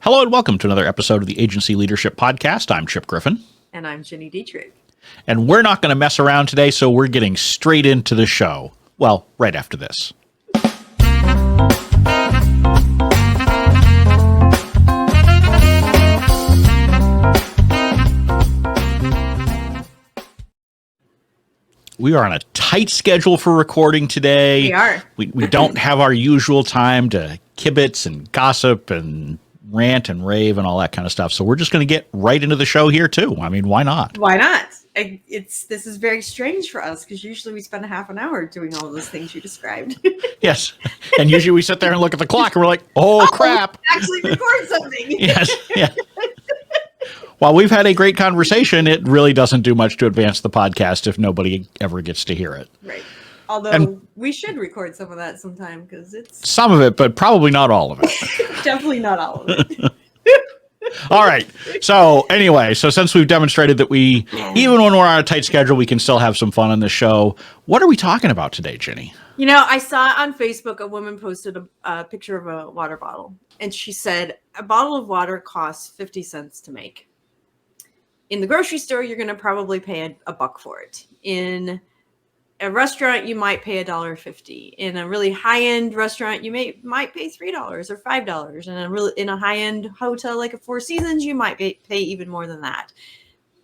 Hello and welcome to another episode of the Agency Leadership Podcast. I'm Chip Griffin. And I'm Gini Dietrich. And we're not going to mess around today, so we're getting straight into the show. Well, right after this. We are on a tight schedule for recording today. We are. We don't have our usual time to kibitz and gossip and rant and rave and all that kind of stuff. So we're just going to get right into the show here too. I mean, why not? Why not? This is very strange for us because usually we spend a half an hour doing all those things you described. Yes. And usually we sit there and look at the clock and we're like, oh crap. Actually record something. Yes. Yeah. While we've had a great conversation, it really doesn't do much to advance the podcast if nobody ever gets to hear it. Right. Although we should record some of that sometime because it's some of it, but probably not all of it. definitely not all of it. All right. So anyway, since we've demonstrated that we, even when we're on a tight schedule, we can still have some fun on the show. What are we talking about today, Ginny? You know, I saw on Facebook a woman posted a picture of a water bottle, and she said a bottle of water costs 50 cents to make. In the grocery store, you're going to probably pay a buck for it. In a restaurant, you might pay $1.50. In a really high-end restaurant, you might pay $3 or $5. And in a high-end hotel like a Four Seasons, you might pay even more than that.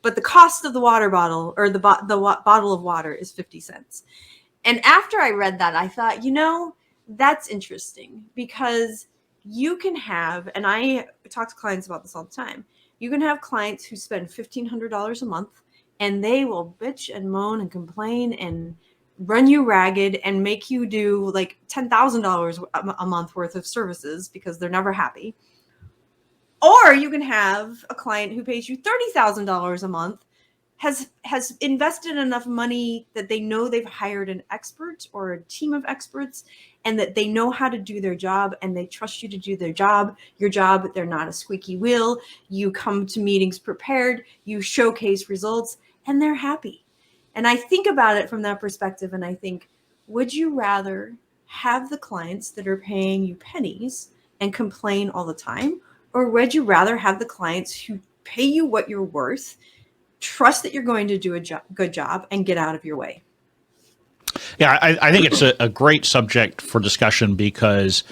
But the cost of the water bottle or the bottle of water is 50 cents. And after I read that, I thought, you know, that's interesting because you can have, and I talk to clients about this all the time, you can have clients who spend $1,500 a month and they will bitch and moan and complain and run you ragged and make you do like $10,000 a month worth of services because they're never happy. Or you can have a client who pays you $30,000 a month, has invested enough money that they know they've hired an expert or a team of experts and that they know how to do their job and they trust you to do their job, your job. They're not a squeaky wheel. You come to meetings prepared, you showcase results, and they're happy. And I think about it from that perspective and I think, would you rather have the clients that are paying you pennies and complain all the time? Or would you rather have the clients who pay you what you're worth, trust that you're going to do a good job, and get out of your way? Yeah, I think it's a great subject for discussion because,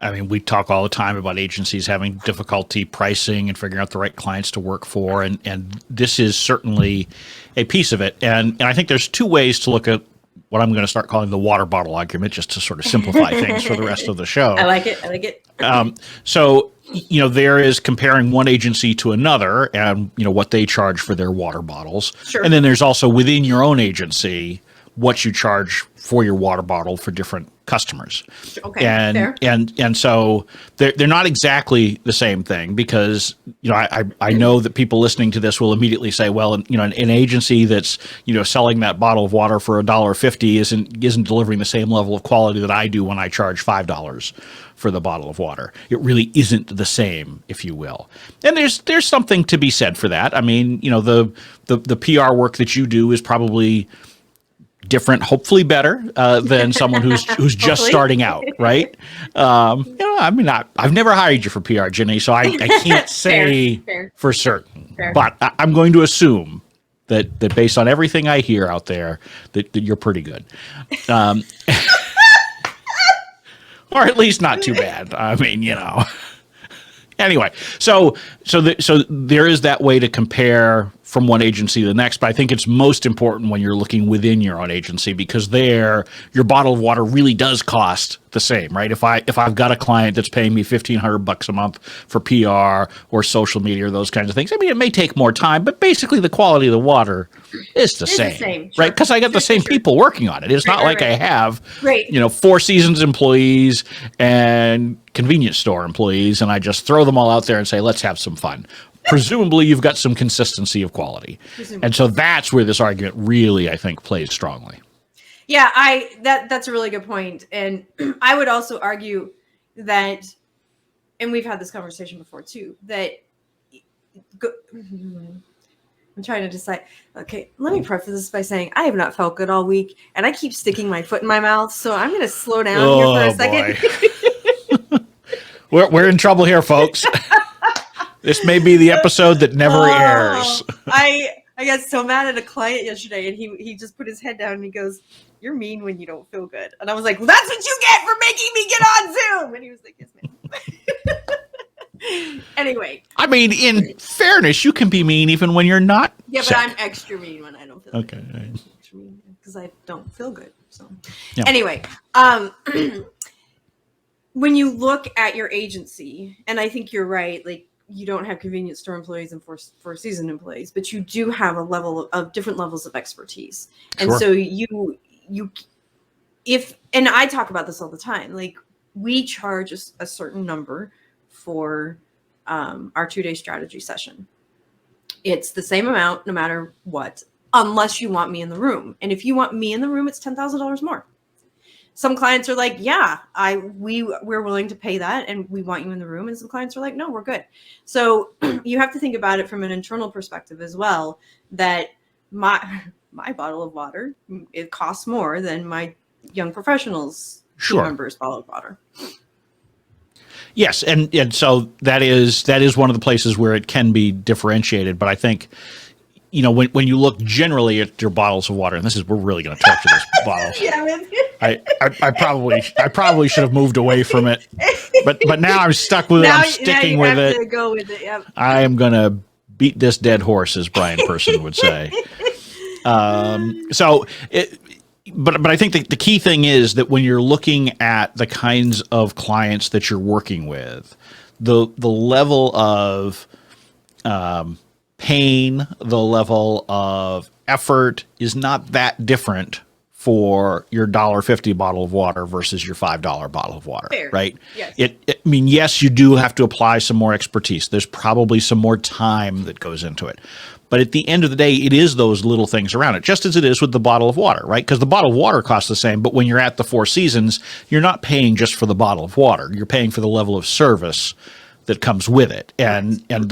I mean, we talk all the time about agencies having difficulty pricing and figuring out the right clients to work for, and this is certainly a piece of it. And I think there's two ways to look at what I'm going to start calling the water bottle argument, just to sort of simplify things for the rest of the show. I like it. So, you know, there is comparing one agency to another and, you know, what they charge for their water bottles. Sure. And then there's also within your own agency what you charge for your water bottle for different customers. Okay, fair. And so they're not exactly the same thing because, you know, I know that people listening to this will immediately say, well, you know, an agency that's, you know, selling that bottle of water for $1.50 isn't delivering the same level of quality that I do when I charge $5 for the bottle of water. It really isn't the same, if you will. And there's something to be said for that. I mean, you know, the PR work that you do is probably different, hopefully better than someone who's just starting out, right? You know, I mean, I've never hired you for PR, Ginny, so I can't say fair. for certain. Fair. But I'm going to assume that based on everything I hear out there, that you're pretty good. Or at least not too bad. I mean, you know. Anyway, so there is that way to compare from one agency to the next, but I think it's most important when you're looking within your own agency because there, your bottle of water really does cost the same, right? If I've got a client that's paying me $1,500 a month for PR or social media or those kinds of things, I mean, it may take more time, but basically the quality of the water is the same, sure. right? Because I got the same people working on it. It's not like I have, you know, Four Seasons employees and convenience store employees, and I just throw them all out there and say, let's have some fun. Presumably, you've got some consistency of quality. And so that's where this argument really, I think, plays strongly. Yeah, that's a really good point. And I would also argue that, and we've had this conversation before too, that I'm trying to decide. Okay, let me preface this by saying I have not felt good all week, and I keep sticking my foot in my mouth, so I'm going to slow down here for a second. We're in trouble here, folks. This may be the episode that never airs. I got so mad at a client yesterday, and he just put his head down and he goes, "You're mean when you don't feel good." And I was like, "Well, that's what you get for making me get on Zoom." And he was like, "Yes, ma'am." Anyway. I mean, in fairness, you can be mean even when you're not sick. But I'm extra mean when I don't feel good. Okay. Extra mean because I don't feel good. So Yeah. anyway, when you look at your agency, and I think you're right, like, you don't have convenience store employees and four season employees, but you do have a level of different levels of expertise. And Sure. so and I talk about this all the time, like, we charge a certain number for our 2-day strategy session. It's the same amount no matter what, unless you want me in the room. And if you want me in the room, it's $10,000 more. Some clients are like, yeah, we're willing to pay that and we want you in the room. And some clients are like, no, we're good. So you have to think about it from an internal perspective as well, that my bottle of water, it costs more than my young professionals team members' bottle of water. Yes, and so that is one of the places where it can be differentiated. But I think, when you look generally at your bottles of water, and we're really going to torture this bottle. Yeah, I probably should have moved away from it, but now I'm stuck with it. I'm sticking with it. To go with it. Yep. I am going to beat this dead horse, as Brian Person would say. But I think the key thing is that when you're looking at the kinds of clients that you're working with, the level of pain, the level of effort is not that different for your $1.50 bottle of water versus your $5 bottle of water. Fair. Right? Yes. Yes, you do have to apply some more expertise. There's probably some more time that goes into it. But at the end of the day, it is those little things around it, just as it is with the bottle of water, right? Because the bottle of water costs the same, but when you're at the Four Seasons, you're not paying just for the bottle of water. You're paying for the level of service that comes with it. And at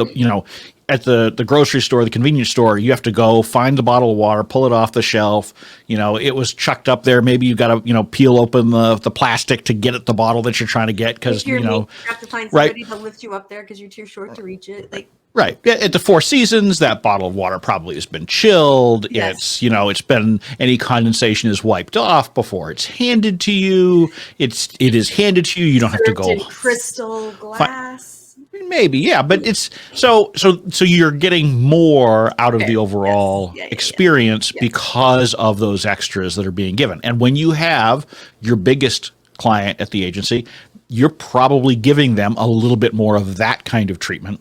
the grocery store, the convenience store, you have to go find the bottle of water, pull it off the shelf. It was chucked up there. Maybe you got to, peel open the plastic to get at the bottle that you're trying to get because, you have to find somebody to lift you up there because you're too short to reach it. Right. At the Four Seasons, that bottle of water probably has been chilled. Yes. It's been, any condensation is wiped off before it's handed to you. It is handed to you. You don't have to go. In crystal glass. Maybe, yeah, but it's so you're getting more out of the overall experience because of those extras that are being given. And when you have your biggest client at the agency, you're probably giving them a little bit more of that kind of treatment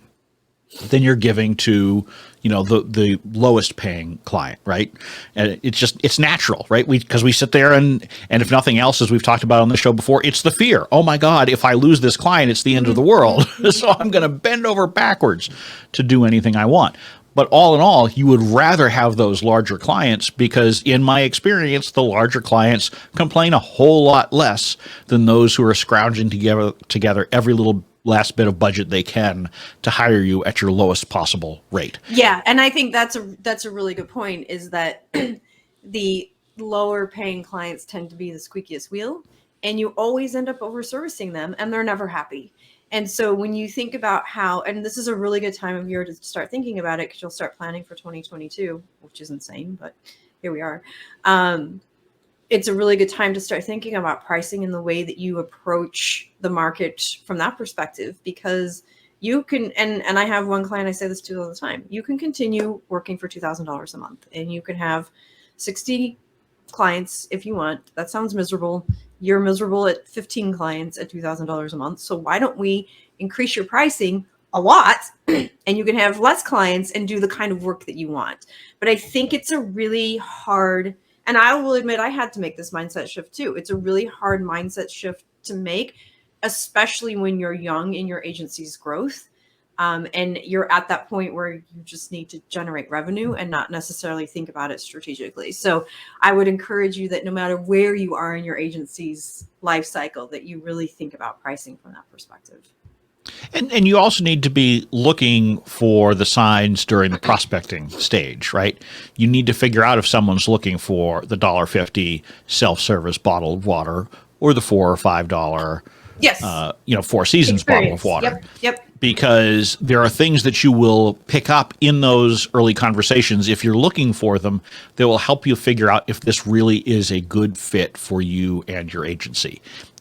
than you're giving to, the lowest paying client, right? And it's natural, right? Because we sit there and if nothing else, as we've talked about on the show before, it's the fear. Oh my God, if I lose this client, it's the end of the world. So I'm going to bend over backwards to do anything I want. But all in all, you would rather have those larger clients because in my experience, the larger clients complain a whole lot less than those who are scrounging together every little last bit of budget they can to hire you at your lowest possible rate. Yeah, and I think that's a really good point, is that the lower paying clients tend to be the squeakiest wheel, and you always end up over servicing them and they're never happy. And so when you think about how, and this is a really good time of year to start thinking about it because you'll start planning for 2022, which is insane, but here we are. It's a really good time to start thinking about pricing in the way that you approach the market from that perspective, because you can, and I have one client I say this to all the time, you can continue working for $2,000 a month and you can have 60 clients if you want. That sounds miserable. You're miserable at 15 clients at $2,000 a month. So why don't we increase your pricing a lot and you can have less clients and do the kind of work that you want? But I think it's a really hard, and I will admit I had to make this mindset shift too. It's a really hard mindset shift to make, especially when you're young in your agency's growth. And you're at that point where you just need to generate revenue and not necessarily think about it strategically. So I would encourage you that no matter where you are in your agency's life cycle, that you really think about pricing from that perspective. And you also need to be looking for the signs during the prospecting stage, right? You need to figure out if someone's looking for the $1.50 self-service bottle of water or the $4 or $5, yes, Four Seasons bottle of water. Yep. because there are things that you will pick up in those early conversations, if you're looking for them, that will help you figure out if this really is a good fit for you and your agency.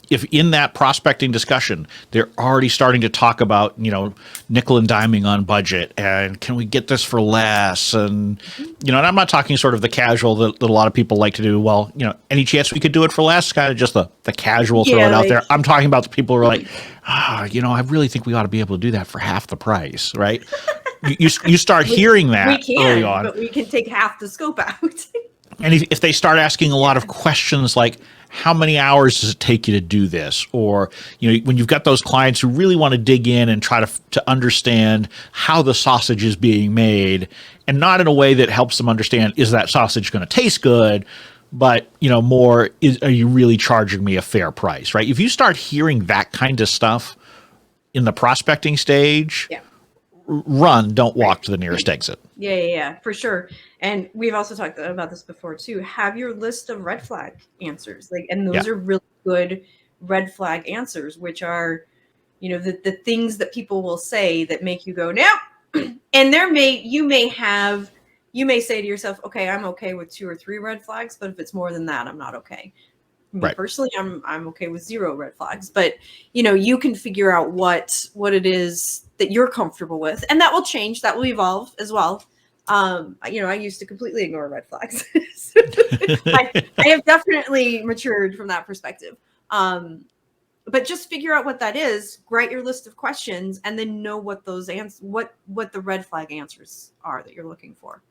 If in that prospecting discussion, they're already starting to talk about, nickel and diming on budget and can we get this for less? And, and I'm not talking sort of the casual that a lot of people like to do. Well, any chance we could do it for less? Kind of just the casual throw it out there. I'm talking about the people who are like, I really think we ought to be able to do that for half the price, right? You start hearing that early on. But we can take half the scope out. And if they start asking a lot of questions like, how many hours does it take you to do this? Or, when you've got those clients who really want to dig in and try to understand how the sausage is being made, and not in a way that helps them understand, is that sausage going to taste good? But, more, are you really charging me a fair price, right? If you start hearing that kind of stuff in the prospecting stage, run, don't walk to the nearest exit. Yeah, for sure. And we've also talked about this before too. Have your list of red flag answers, and those are really good red flag answers, which are, the things that people will say that make you go now. And you may say to yourself, okay, I'm okay with 2 or 3 red flags, but if it's more than that, I'm not okay. Me personally, I'm okay with 0 red flags, but you can figure out what it is that you're comfortable with, and that will change, that will evolve as well. I used to completely ignore red flags. I have definitely matured from that perspective. But just figure out what that is, write your list of questions, and then know what those what the red flag answers are that you're looking for.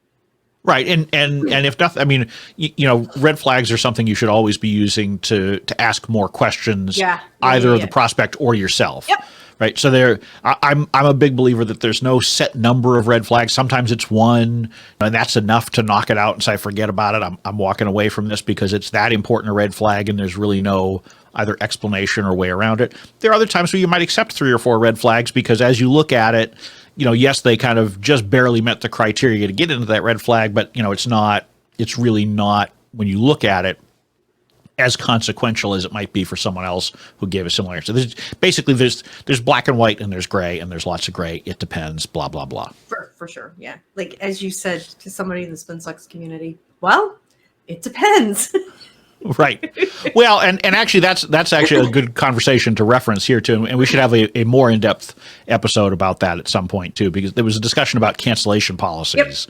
Right. And if nothing, red flags are something you should always be using to ask more questions, either of the prospect or yourself. Yep. Right. So I'm a big believer that there's no set number of red flags. Sometimes it's 1, and that's enough to knock it out and say, forget about it. I'm walking away from this because it's that important a red flag, and there's really no either explanation or way around it. There are other times where you might accept 3 or 4 red flags because as you look at it, yes, they kind of just barely met the criteria to get into that red flag, but it's really not, when you look at it, as consequential as it might be for someone else who gave a similar answer. There's black and white, and there's gray, and there's lots of gray. It depends, blah, blah, blah. For sure. Yeah. Like, as you said to somebody in the spin sucks community, well, it depends. Right. Well, and actually that's actually a good conversation to reference here too. And we should have a more in-depth episode about that at some point too, because there was a discussion about cancellation policies.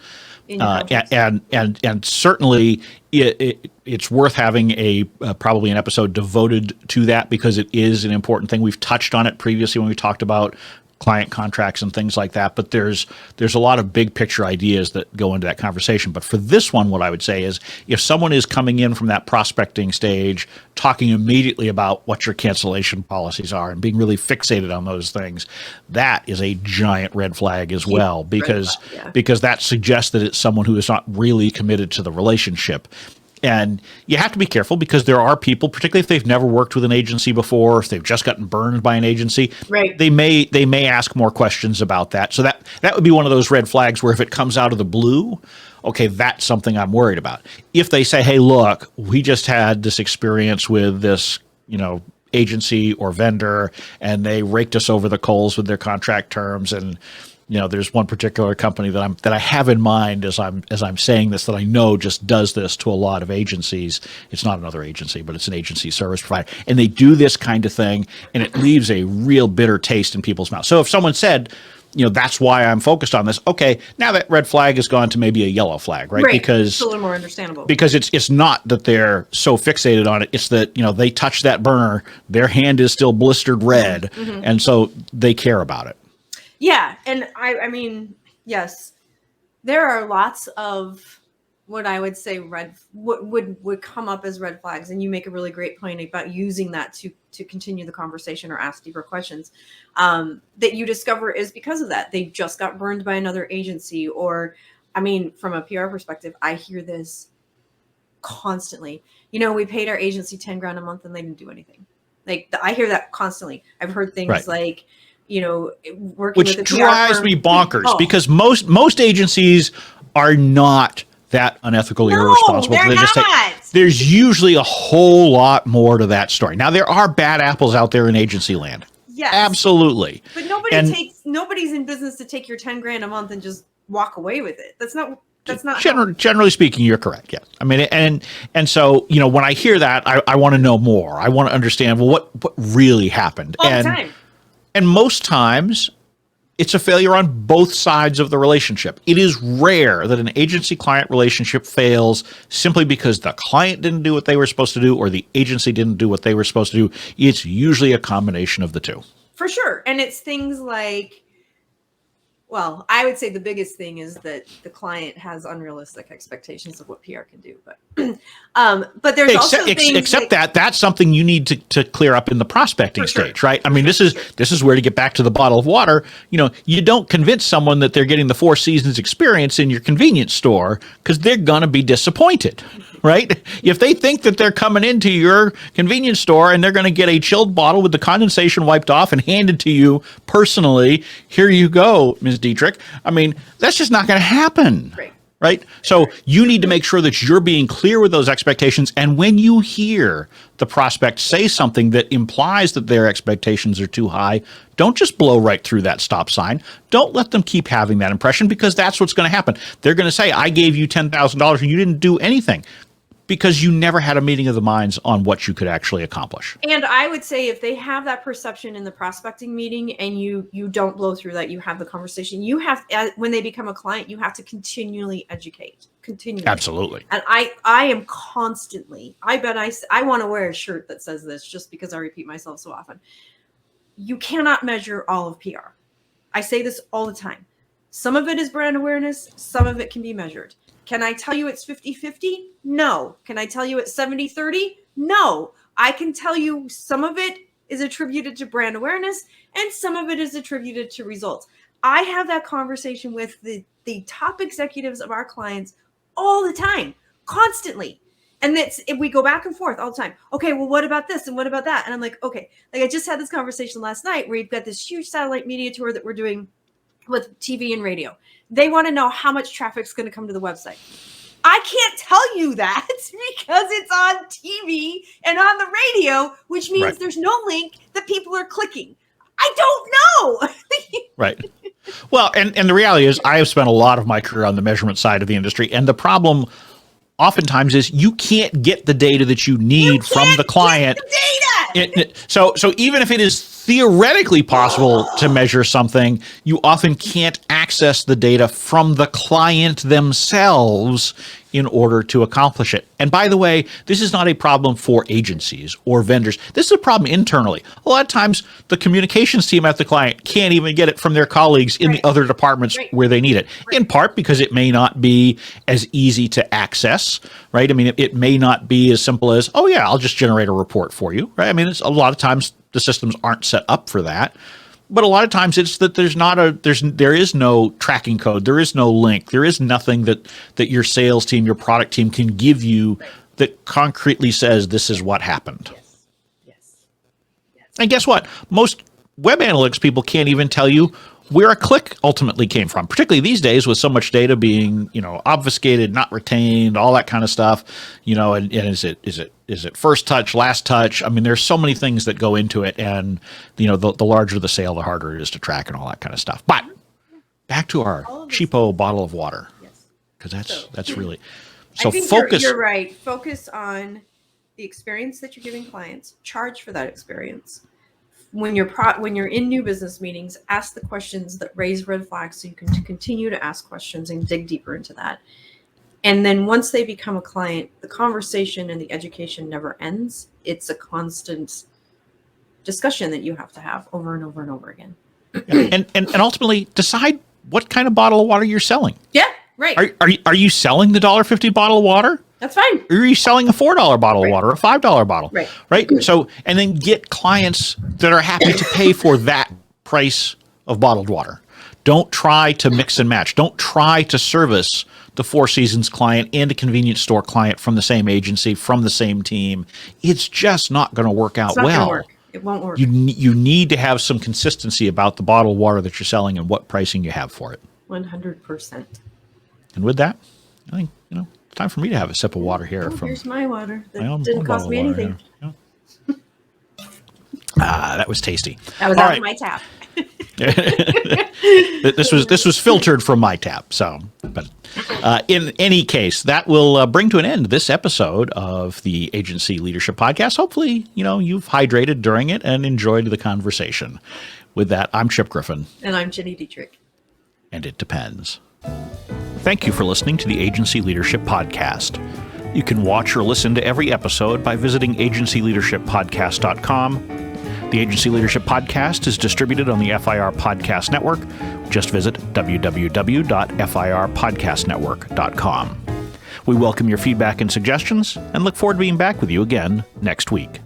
Yep. And certainly it's worth having probably an episode devoted to that, because it is an important thing. We've touched on it previously when we talked about client contracts and things like that, but there's a lot of big picture ideas that go into that conversation. But for this one, what I would say is, if someone is coming in from that prospecting stage, talking immediately about what your cancellation policies are and being really fixated on those things, that is a giant red flag as well, because that suggests that it's someone who is not really committed to the relationship. And you have to be careful, because there are people, particularly if they've never worked with an agency before, if they've just gotten burned by an agency, they may ask more questions about that. So that would be one of those red flags where if it comes out of the blue, okay, that's something I'm worried about. If they say, hey, look, we just had this experience with this, agency or vendor, and they raked us over the coals with their contract terms, and there's one particular company that I have in mind as I'm saying this, that I know just does this to a lot of agencies. It's not another agency, but it's an agency service provider, and they do this kind of thing, and it leaves a real bitter taste in people's mouths. So if someone said, that's why I'm focused on this, okay, now that red flag has gone to maybe a yellow flag, right? Because it's a little more understandable. Because it's not that they're so fixated on it; it's that they touch that burner, their hand is still blistered red, and so they care about it. Yeah, and I mean, yes, there are lots of what I would say would come up as red flags, and you make a really great point about using that to continue the conversation or ask deeper questions that you discover is because of that. They just got burned by another agency, or, I mean, from a PR perspective, I hear this constantly. We paid our agency $10,000 a month and they didn't do anything. Like, I hear that constantly. I've heard things like, working which with a drives PR me bonkers, because most agencies are not that unethically irresponsible. They're not. There's usually a whole lot more to that story. Now, there are bad apples out there in agency land. Yes. Absolutely. But nobody's in business to take your 10 grand a month and just walk away with it. That's not Generally speaking, you're correct. Yes. I mean, and so, when I hear that, I want to know more. I want to understand, well, what really happened. All the time. And most times it's a failure on both sides of the relationship. It is rare that an agency-client relationship fails simply because the client didn't do what they were supposed to do or the agency didn't do what they were supposed to do. It's usually a combination of the two. For sure. And it's things like, well, I would say the biggest thing is that the client has unrealistic expectations of what PR can do. But there's also things except that's something you need to clear up in the prospecting stage, right? I mean, this is where, to get back to the bottle of water, you don't convince someone that they're getting the Four Seasons experience in your convenience store because they're going to be disappointed, right? If they think that they're coming into your convenience store and they're going to get a chilled bottle with the condensation wiped off and handed to you personally, here you go, Ms. Dietrich. I mean, that's just not going to happen. Right? So you need to make sure that you're being clear with those expectations. And when you hear the prospect say something that implies that their expectations are too high, don't just blow right through that stop sign. Don't let them keep having that impression, because that's what's going to happen. They're going to say, I gave you $10,000 and you didn't do anything, because you never had a meeting of the minds on what you could actually accomplish. And I would say, if they have that perception in the prospecting meeting and you don't blow through that, you have the conversation, you have, when they become a client, you have to continually educate. Absolutely. And I am constantly, I bet I want to wear a shirt that says this, just because I repeat myself so often. You cannot measure all of PR. I say this all the time. Some of it is brand awareness. Some of it can be measured. Can I tell you it's 50-50? No. Can I tell you it's 70-30? No. I can tell you some of it is attributed to brand awareness and some of it is attributed to results. I have that conversation with the top executives of our clients all the time, constantly. And we go back and forth all the time. Okay, well, what about this and what about that? And I'm like, okay, like I just had this conversation last night where you've got this huge satellite media tour that we're doing with TV and radio. They want to know how much traffic's going to come to the website. I can't tell you that because it's on TV and on the radio, which means there's no link that people are clicking. I don't know. Right. Well, and the reality is, I have spent a lot of my career on the measurement side of the industry, and the problem oftentimes is you can't get the data that you need from the client. So even if it is theoretically possible to measure something, you often can't access the data from the client themselves in order to accomplish it. And by the way, this is not a problem for agencies or vendors. This is a problem internally. A lot of times the communications team at the client can't even get it from their colleagues in the other departments where they need it, in part because it may not be as easy to access, right? I mean, it may not be as simple as, oh yeah, I'll just generate a report for you, right? I mean, a lot of times the systems aren't set up for that. But a lot of times it's that there is no tracking code, there is no link, there is nothing that your sales team, your product team can give you that concretely says this is what happened. Yes. And guess what? Most web analytics people can't even tell you where a click ultimately came from, particularly these days with so much data being, obfuscated, not retained, all that kind of stuff, and is it first touch, last touch? I mean, there's so many things that go into it, and, the larger the sale, the harder it is to track and all that kind of stuff. But back to our cheapo bottle of water, because that's really, so I think focus. You're right. Focus on the experience that you're giving clients, charge for that experience. When you're in new business meetings, ask the questions that raise red flags so you can continue to ask questions and dig deeper into that. And then once they become a client, the conversation and the education never ends. It's a constant discussion that you have to have over and over and over again. And ultimately decide what kind of bottle of water you're selling. Yeah, right. Are you selling the $1.50 bottle of water? That's fine. Or are you selling a $4 bottle of water, a $5 bottle? Right. So, and then get clients that are happy to pay for that price of bottled water. Don't try to mix and match. Don't try to service the Four Seasons client and a convenience store client from the same agency, from the same team. It's just not going to work out well. Work. It won't work. You need to have some consistency about the bottled water that you're selling and what pricing you have for it. 100%. And with that, I think, it's time for me to have a sip of water here. Here's my water. That my own didn't cost me anything. That was tasty. That was All out right. of my tap. This was filtered from my tap. So, but in any case, that will bring to an end this episode of the Agency Leadership Podcast. Hopefully, you've hydrated during it and enjoyed the conversation. With that, I'm Chip Griffin. And I'm Ginny Dietrich. And it depends. Thank you for listening to the Agency Leadership Podcast. You can watch or listen to every episode by visiting agencyleadershippodcast.com. The Agency Leadership Podcast is distributed on the FIR Podcast Network. Just visit www.firpodcastnetwork.com. We welcome your feedback and suggestions and look forward to being back with you again next week.